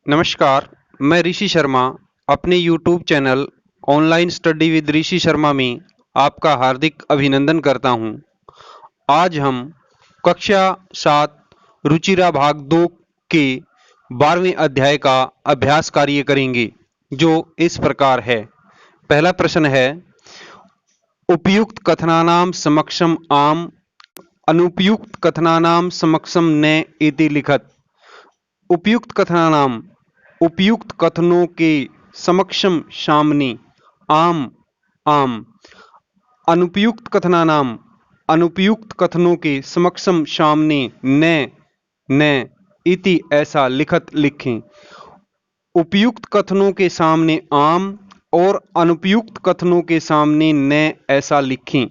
नमस्कार, मैं ऋषि शर्मा अपने YouTube channel online study with Rishi Sharma में आपका हार्दिक अभिनंदन करता हूं। आज हम कक्षा 7 रुचिरा भाग 2 के 12वें अध्याय का अभ्यास कार्य करेंगे, जो इस प्रकार है। पहला प्रश्न है, उपयुक्त कथनानां समक्षम आम, अनुपयुक्त कथनानां समक्षम न इति लिखत। उपयुक्त कथनानाम, उपयुक्त कथनों के समक्षम सामने, आम आम। अनुपयुक्त कथनानाम, अनुपयुक्त कथनों के समक्षम सामने, न न इति ऐसा लिखत लिखें। उपयुक्त कथनों के सामने आम और अनुपयुक्त कथनों के सामने न ऐसा लिखें।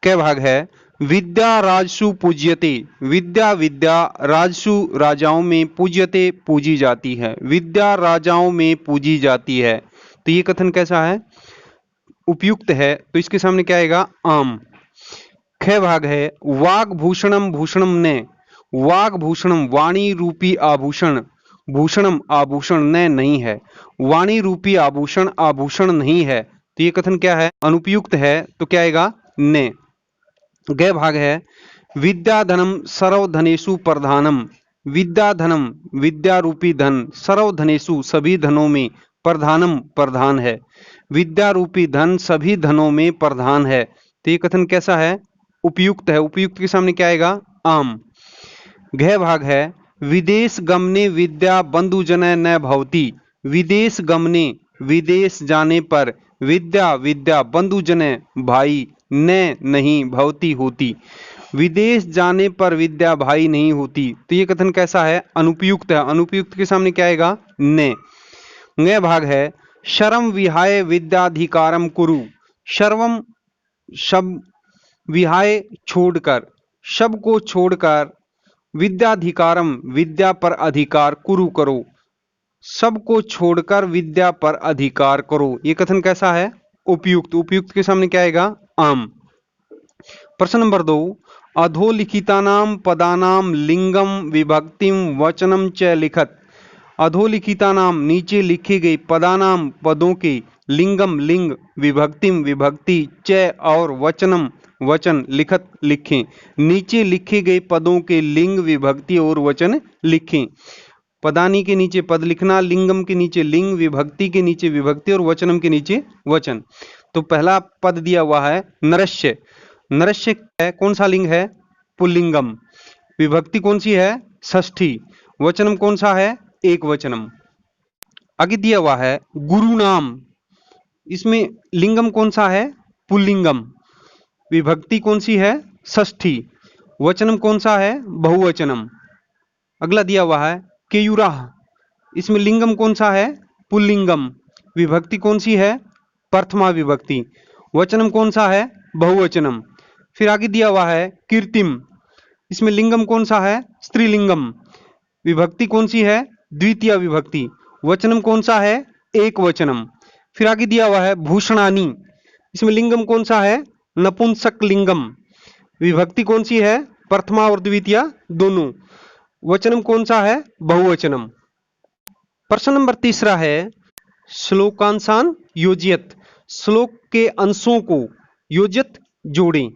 क भाग है, विद्या राजसु पूज्यते। विद्या विद्या राजसु राजाओं में पूज्यते पूजी जाती है। विद्या राजाओं में पूजी जाती है। तो ये कथन कैसा है? उपयुक्त है। तो इसके सामने क्या आएगा? आम। ख भाग है, वाग भूषणम भूषणम ने। वाग भूषणम वाणी रूपी आभूषण, भूषणम आभूषण न नहीं है। वाणी रूपी आभूषण आभूषण नहीं है। तो ये कथन क्या है? अनुपयुक्त है। तो क्या आएगा? ने। ग भाग है, विद्याधनम सर्वधनेषु प्रधानम। विद्याधनम विद्या रूपी धन, सर्वधनेषु सभी धनों में, प्रधानम प्रधान है। विद्या रूपी धन सभी धनों में प्रधान है। तो ये कथन कैसा है? उपयुक्त है। उपयुक्त के सामने क्या आएगा? आम। घ भाग है, विदेश गमने विद्या बंधुजनय न भवति। विदेश गमने विदेश जाने पर, विद्या विद्या बंधुजनय भाई न नहीं भवती होती। विदेश जाने पर विद्या भाई नहीं होती। तो ये कथन कैसा है? अनुपयुक्त है। अनुपयुक्त के सामने क्या आएगा? ने। ङ भाग है, शर्म विहाय विद्याधिकारम कुरु। शर्वम शब विहाय छोड़कर, शब को छोड़कर, विद्याधिकारम विद्या पर अधिकार कुरु करो। सबको छोड़कर विद्या पर अधिकार करो। ये कथन कैसा है? उपयुक्त। उपयुक्त के सामने क्या आएगा? आम। प्रश्न नंबर 2, अधोलिखितानां पदानां लिंगम विभक्तिम वचनम च लिखत। अधोलिखितानां नीचे लिखे गए, पदानाम पदों के, लिंगम लिंग, विभक्तिम विभक्ति, च और वचनम वचन लिखत लिखें। नीचे लिखे गए पदों के लिंग विभक्ति और वचन लिखें। पदानी के नीचे पद लिखना, लिंगम के नीचे लिंग, विभक्ति के नीचे विभक्ति और वचनम के नीचे वचन। तो पहला पद दिया हुआ है नरस्य। नरस्य है, कौन सा लिंग है? पुल्लिंगम। विभक्ति कौन सी है? षष्ठी। वचनम कौन सा है? एक वचनम। आगे दिया हुआ है गुरु नाम। इसमें लिंगम कौन सा है? पुल्लिंगम। विभक्ति कौन सी है? षष्ठी। वचनम कौन सा है? बहुवचनम। अगला दिया हुआ है केयूराह। इसमें लिंगम कौन सा है? पुल्लिंगम। विभक्ति कौन सी है? प्रथमा विभक्ति। वचनम कौन सा है? बहुवचनम। फिर आगे दिया हुआ है कीर्तिम। इसमें लिंगम कौन सा है? स्त्रीलिंगम। विभक्ति कौन सी है? द्वितीय विभक्ति। वचनम कौन सा है? एक वचनम। फिर आगे दिया हुआ है भूषणानी। इसमें लिंगम कौन सा है? नपुंसक लिंगम। विभक्ति कौन सी है? प्रथमा और द्वितीय दोनों। वचनम कौन सा है? बहुवचनम। प्रश्न नंबर 3 है, श्लोकांशान योजयत। श्लोक के अंशों को योजत जोड़ें।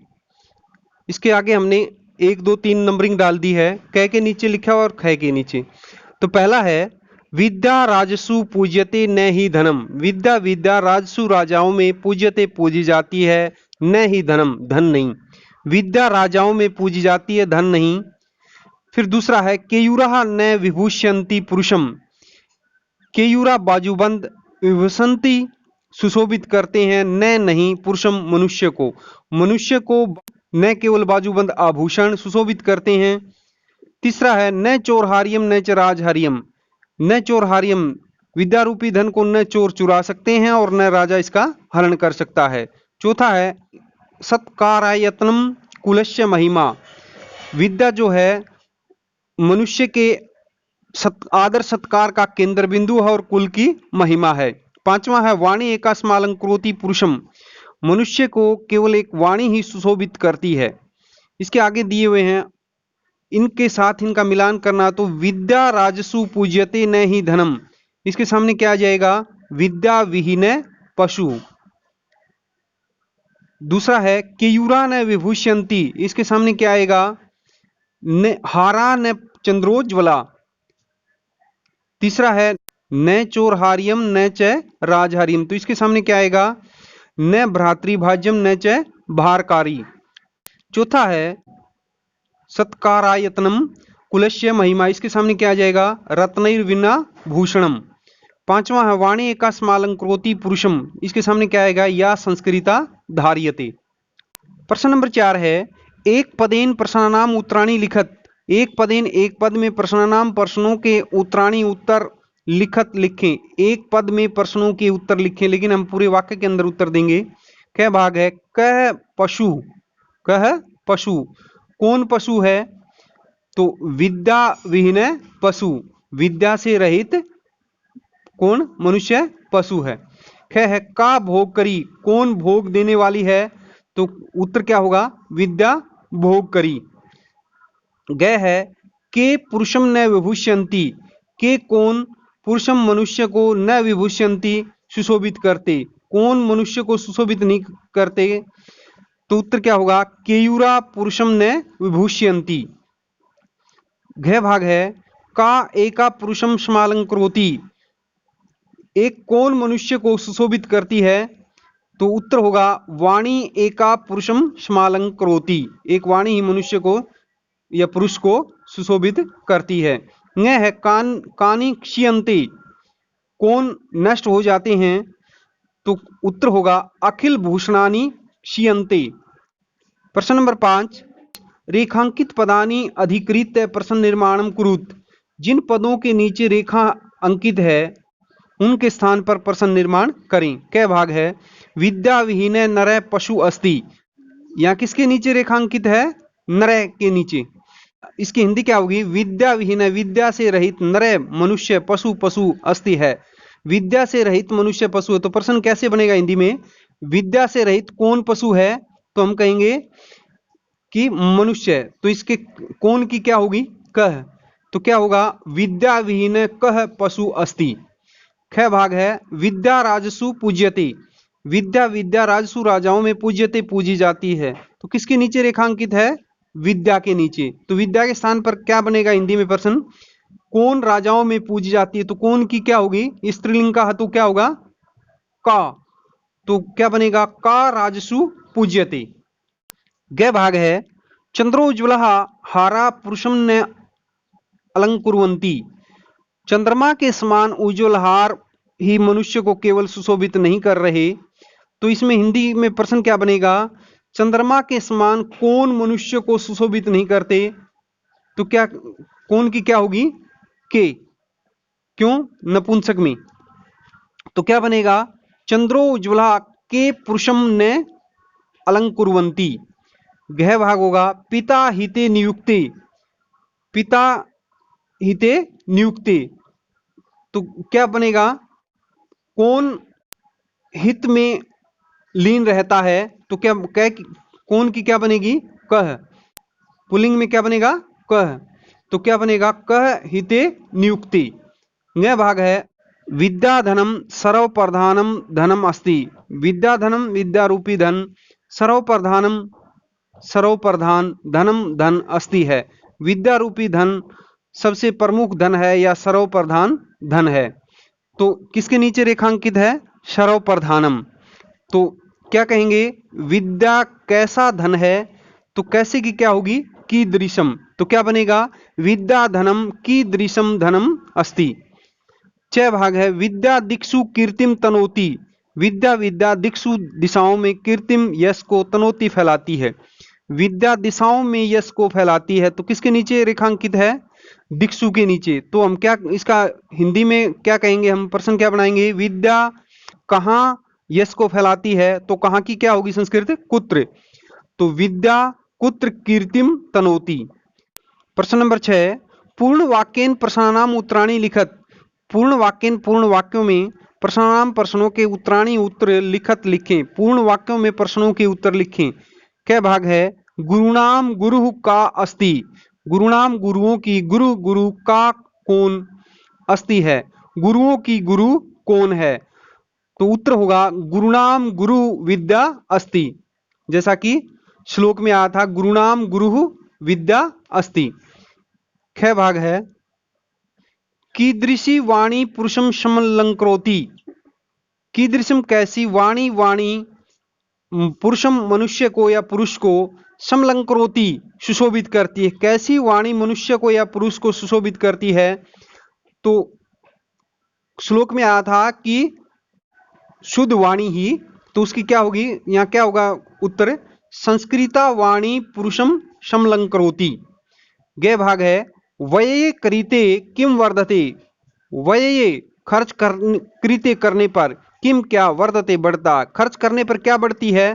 इसके आगे हमने 1 2 3 नंबरिंग डाल दी है। क के नीचे लिखा और ख के नीचे। तो पहला है, विद्या राजसु पूज्यते न ही धनम। विद्या विद्या राजसु राजाओं में पूज्यते पूजी जाती है, न ही धनम धन नहीं। विद्या राजाओं में पूजी जाती है, धन नहीं। फिर दूसरा है, केयूरा न विभूषयंती पुरुषम। केयूरा बाजूबंद विभूषंती सुशोभित करते हैं, न नहीं पुरुषम मनुष्य को। मनुष्य को न केवल बाजूबंद आभूषण सुशोभित करते हैं। तीसरा है, न चोरहारियम न च राजहारियम। न चोरहारियम विद्या रूपी धन को न चोर चुरा सकते हैं और न राजा इसका हरण कर सकता है। चौथा है, सत्कारायतनम कुलस्य महिमा। विद्या जो है मनुष्य के आदर सत्कार का केंद्र बिंदु है और कुल की महिमा है। पांचवा है, वाणी एकास्मालंकृति पुरुषम। मनुष्य को केवल एक वाणी ही सुशोभित करती है। इसके आगे दिए हुए हैं इनके साथ इनका मिलान करना, तो विद्या राजसु पूज्यते न ही धनम, इसके सामने क्या आ जाएगा, विद्या विहीन पशु। दूसरा है केयूरा न विभूष्यंती, इसके सामने क्या आएगा, न हारा न चंद्रोज्वला। तीसरा है न चोरहार्यम न च राजहार्यम, तो इसके सामने क्या आएगा, न भ्रातृभाज्यम न च भारकारी। चौथा है सत्कारायतनम कुलस्य महिमा, इसके सामने क्या आ जाएगा, रत्नैर्विना भूषणम। पांचवा है वाणी एका स्मालंकरोति पुरुषम, इसके सामने क्या आएगा, या संस्कृता धार्यते। प्रश्न नंबर 4 है एक पदेन प्रश्नानाम उत्तराणी लिखत, एक पदेन एक पद में प्रश्नानाम प्रश्नों के उत्तराणी उत्तर लिखत लिखें, एक पद में प्रश्नों के उत्तर लिखें, लेकिन हम पूरे वाक्य के अंदर उत्तर देंगे। क्या भाग है, कह पशु, कह पशु, कौन पशु है, तो विद्या विहीन पशु, विद्या से रहित कौन, मनुष्य पशु है। ख है का भोग करी, कौन भोग देने वाली है, तो उत्तर क्या होगा, विद्या भोग करी। ग है के पुरुषम न विभूष्यंती, के कौन पुरुषम मनुष्य को न विभूष्यंती सुशोभित करते, कौन मनुष्य को सुशोभित नहीं करते, तो उत्तर क्या होगा, केयूरा पुरुषम न विभूष्यंती। घ भाग है का एका पुरुषम स्मालंकरोति, एक कौन मनुष्य को सुशोभित करती है, तो उत्तर होगा वाणी एका पुरुषम स्मालंकरोति, एक वाणी ही मनुष्य को या पुरुष को सुशोभित करती है। न है कानी क्षीयन्ते, कौन नष्ट हो जाते हैं, तो उत्तर होगा अखिल भूषणानि क्षीयन्ते। प्रश्न नंबर 5 रेखांकित पदानि अधिकृत प्रश्न निर्माणम कुरुत, जिन पदों के नीचे रेखा अंकित है उनके स्थान पर प्रश्न निर्माण करें। क्या भाग है, विद्या विहीन नर पशु अस्ति, यहाँ किसके नीचे रेखांकित है, नर के नीचे। इसकी हिंदी क्या होगी, विद्या विहीन, विद्या से रहित, नर मनुष्य, पशु पशु अस्ति है, विद्या से रहित मनुष्य पशु है। तो प्रश्न कैसे बनेगा हिंदी में, विद्या से रहित कौन पशु है, तो हम कहेंगे कि मनुष्य, तो इसके कौन की क्या होगी, कह, तो क्या होगा, विद्या विहीन कह पशु अस्ति। ख भाग है विद्या राजसु पूज्यते, विद्या विद्या राजसु राजाओं में पूज्यते पूजी जाती है, तो किसके नीचे रेखांकित है, विद्या के नीचे। तो विद्या के स्थान पर क्या बनेगा हिंदी में प्रश्न, कौन राजाओं में पूजी जाती है, तो कौन की क्या होगी, स्त्रीलिंग का तो क्या होगा, का, तो क्या बनेगा, का राजसु पूज्यते। ग भाग है चंद्रोज्वल हारा पुरुषम ने अलंकुरवंती, चंद्रमा के समान उज्ज्वल हार ही मनुष्य को केवल सुशोभित नहीं कर रहे, तो इसमें हिंदी में प्रश्न क्या बनेगा, चंद्रमा के समान कौन मनुष्य को सुशोभित नहीं करते, तो क्या कौन की क्या होगी, के, क्यों नपुंसक में, तो क्या बनेगा, चंद्रो उज्ज्वला के पुरुषम ने अलंकुरवंती। गह भाग होगा पिता हिते नियुक्ते, पिता हिते नियुक्ते, तो क्या बनेगा, कौन हित में लीन रहता है, तो क्या कौन की क्या बनेगी, कह, पुल्लिंग में क्या बनेगा, कह, तो क्या बनेगा, कह हिते नियुक्ति। यह भाग है विद्या धनम सर्व प्रधानम धनम अस्ति, विद्या धनम विद्या रूपी धन, सर्व प्रधानम सर्व प्रधान धनम धन अस्ति है, विद्या रूपी धन सबसे प्रमुख धन है या सर्व प्रधान धन है, तो किसके नीचे रेखांकित है, सर्व प्रधानम। तो क्या कहेंगे, विद्या कैसा धन है, तो कैसे की क्या होगी, कीदृशम, तो क्या बनेगा, विद्या धनम कीदृशम धनम अस्ति। 6 भाग है विद्या दिक्षु कीर्तिम तनोति, विद्या विद्या दिक्षु दिशाओं में कीर्तिम यश को तनोति फैलाती है, विद्या दिशाओं में यश को फैलाती है, तो किसके नीचे रेखांकित है, दिक्षु के नीचे। तो हम क्या इसका हिंदी में क्या कहेंगे, हम प्रश्न क्या बनाएंगे, विद्या कहाँ यश को फैलाती है, तो कहाँ की क्या होगी संस्कृत, कुत्र, तो विद्या कुत्र कीर्तिम तनोति। प्रश्न नंबर 6 पूर्ण वाक्यन प्रश्नानाम उत्तराणी लिखत, पूर्ण वाक्यन पूर्ण वाक्यों में प्रश्नानाम प्रश्नों के उत्तराणी उत्तर लिखत लिखें, पूर्ण वाक्यों में प्रश्नों के उत्तर लिखें। क्या भाग है गुरुनाम गुरु का अस्ति, गुरुणाम गुरुओं की, गुरु गुरु का कौन अस्ति है, गुरुओं की गुरु कौन है? तो उत्तर होगा गुरुणाम गुरु विद्या अस्ति, जैसा कि श्लोक में आया था गुरुणाम गुरु विद्या अस्ति। ख भाग है कीदृशी वाणी पुरुषम समलंकरोति, कीदृशम कैसी वाणी, वाणी पुरुषम मनुष्य को या पुरुष को समलंकरोति सुशोभित करती है, कैसी वाणी मनुष्य को या पुरुष को सुशोभित करती है? तो श्लोक में आया था कि शुद्ध वाणी ही, तो उसकी क्या होगी, यहां क्या होगा उत्तर, संस्कृता वाणी पुरुषम समलंकरोति। गे भाग है व्यये करीते किम वर्धते, व्यये खर्च कृत्य करने पर, किम क्या, वर्धते बढ़ता, खर्च करने पर क्या बढ़ती है?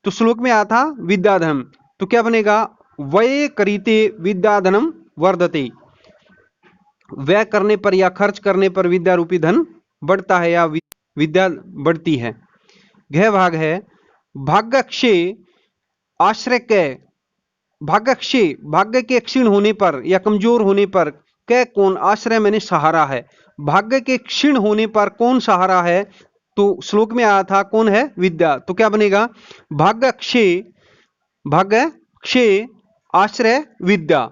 तो श्लोक में आया था विद्याधनम, तो क्या बनेगा व्यये करीते विद्याधनम वर्धते, व्यय करने पर या खर्च करने पर विद्या रूपी धन बढ़ता है या विद्या बढ़ती है। घ भाग है भाग्यक्षे आश्रय के, भाग्यक्षय भाग्य के क्षीण होने पर या कमजोर होने पर कै कौन, आश्रय मैंने सहारा है, भाग्य के क्षीण होने पर कौन सहारा है? तो श्लोक में आया था कौन है, विद्या, तो क्या बनेगा भाग्यक्षय, भाग्यक्षय आश्रय विद्या।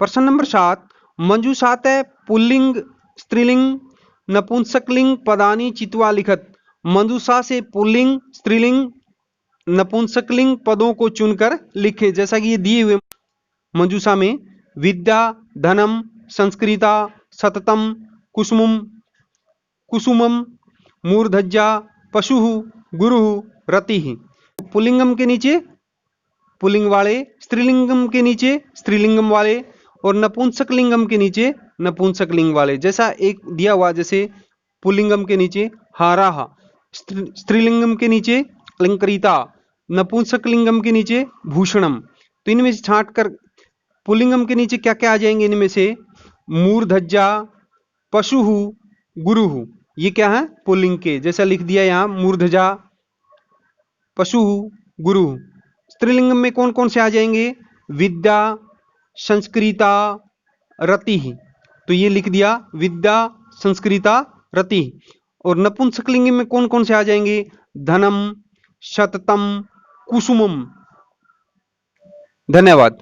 प्रश्न नंबर 7 मंजूषात पुल्लिंग स्त्रीलिंग नपुंसकलिंग पदानी चित्वा लिखत, मंजूषा से पुल्लिंग स्त्रीलिंग नपुंसकलिंग पदों को चुनकर लिखे, जैसा कि ये दिए हुए मंजूषा में विद्या, धनम, संस्कृता, सततम, कुसुमम, कुसुमम, मूर्धज्जा, पशु, गुरु, रति। पुल्लिंगम के नीचे पुल्लिंग वाले, स्त्रीलिंगम के नीचे स्त्रीलिंगम वाले और नपुंसकलिंगम के नीचे नपुंसकलिंग वाले, जैसा एक दिया हुआ, जैसे पुल्लिंगम के नीचे हाराहा, स्त्रीलिंगम के नीचे अलंकृता, नपुंसकलिंगम के नीचे भूषणम। तो इनमें से छांट कर पुल्लिंगम के नीचे क्या क्या आ जाएंगे, इनमें से मूर्धज्जा, पशु, गुरु, ये क्या है पुल्लिंग के, जैसा लिख दिया यहाँ मूर्धजा, पशु, गुरु। स्त्रीलिंगम में कौन कौन से आ जाएंगे, विद्या, संस्कृता, रति, तो ये लिख दिया विद्या, संस्कृता, रति। और नपुंसकलिंग में कौन कौन से आ जाएंगे, धनम, शततम, कुसुमम। धन्यवाद।